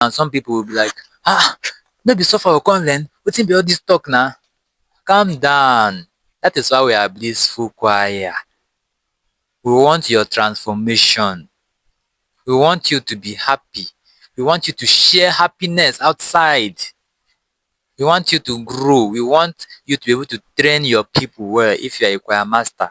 And some people will be like, no be Solfa will come learn. Wetin be all this talk now? Calm down. That is why we are Blissful Choir. We want your transformation. We want you to be happy. We want you to share happiness outside. We want you to grow. We want you to be able to train your people well if you are a choir master.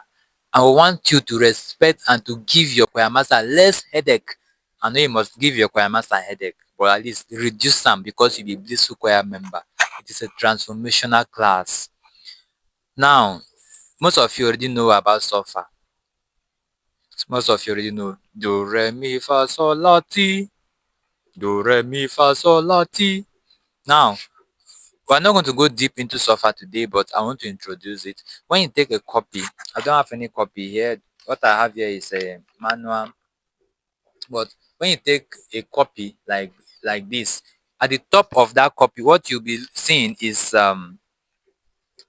And we want you to respect and to give your choir master less headache. I know you must give your choir master headache, but at least reduce them because you be Blissful Choir member. It is a transformational class. Now, most of you already know about Solfa. Most of you already know do, re, mi, fa, sol, la, ti. Do, re, mi, fa, sol, la, ti. Now, we're not going to go deep into Solfa today, but I want to introduce it. When you take a copy, I don't have any copy here. What I have here is a manual. But when you take a copy like this, at the top of that copy, what you'll be seeing is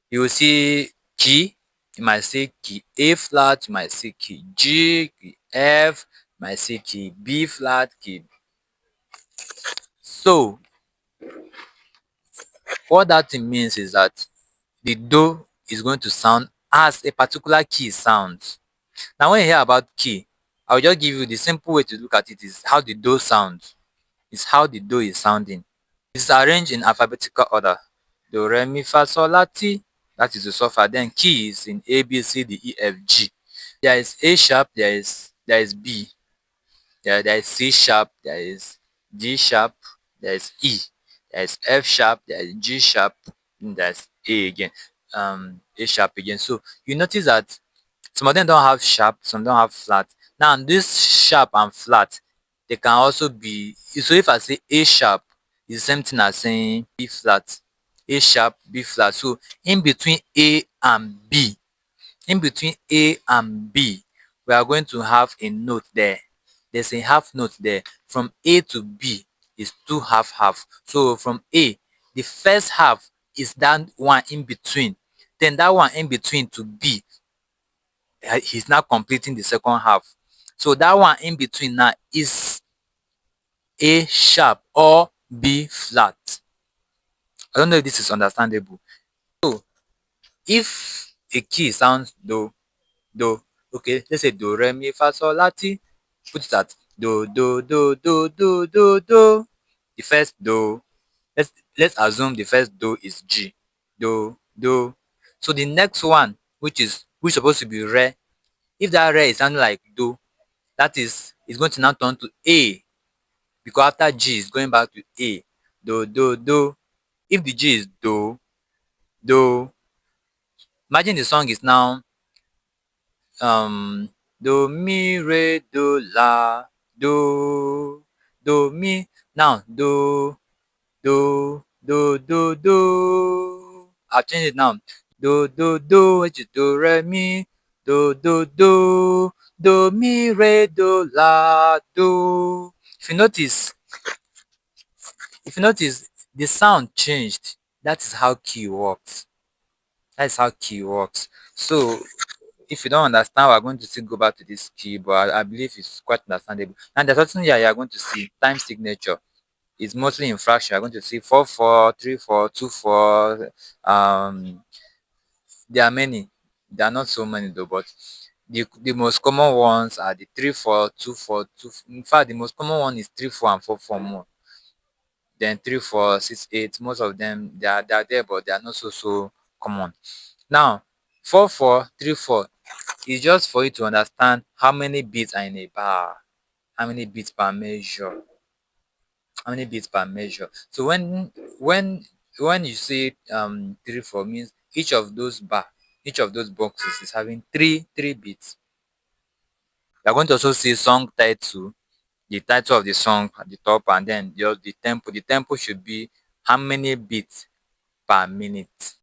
you will see key. You might say key A flat, you might say key G, key F, you might say key B flat, key. So what that thing means is that the do is going to sound as a particular key sounds. Now when you hear about key, I'll just give you the simple way to look at it is how the do sounds. It's how the do is sounding. It's arranged in alphabetical order. Do, re, mi, fa, sol, la, ti. That is the Solfa. Then key is in A, B, C, D, E, F, G. There is A sharp, there is B. There is C sharp, there is D sharp, there is E. There is F sharp, there is G sharp, and there's A again. A sharp again. So you notice that some of them don't have sharp, some don't have flat. Now this sharp and flat, they can also be, so if I say A sharp, it's the same thing as saying B flat. A sharp, B flat. So in between A and B, we are going to have a note there. There's a half note there. From A to B is two half. So from A, the first half is that one in between. Then that one in between to B, he's now completing the second half. So that one in between now is A sharp or B flat. I don't know if this is understandable. So if a key sounds do, okay, let's say do, re, mi, fa, sol, la, ti. Put it at do, do, do, do, do, do, do. The first do, let's assume the first do is G. Do, do. So the next one, which supposed to be re, if that re is sounding like do, that is going to now turn to A, because after G is going back to A. Do, do, do. If the G is do, do. Imagine the song is now do, mi, re, do, la, do, mi. Now do, do. I'll change it now. Do, which is do, re, mi. Do, mi, re, do, la, do. If you notice, the sound changed. That is how key works. So if you don't understand, we're going to still go back to this key, but I believe it's quite understandable. And there's something here you're going to see time signature. It's mostly in fraction. You're going to see 4/4, 3/4, 2/4. There are many. There are not so many though, but the most common ones are the 3/4, 2/4, 2. In fact, the most common one is 3/4 and 4/4 more. Then 3/4, 6/8. Most of them they are there, but they are not so common. Now 4/4, 3/4 is just for you to understand how many beats are in a bar, how many beats per measure. So when you say 3/4 means each of those boxes is having three beats. You're going to also see song title, the title of the song at the top, and then the tempo. The tempo should be how many beats per minute.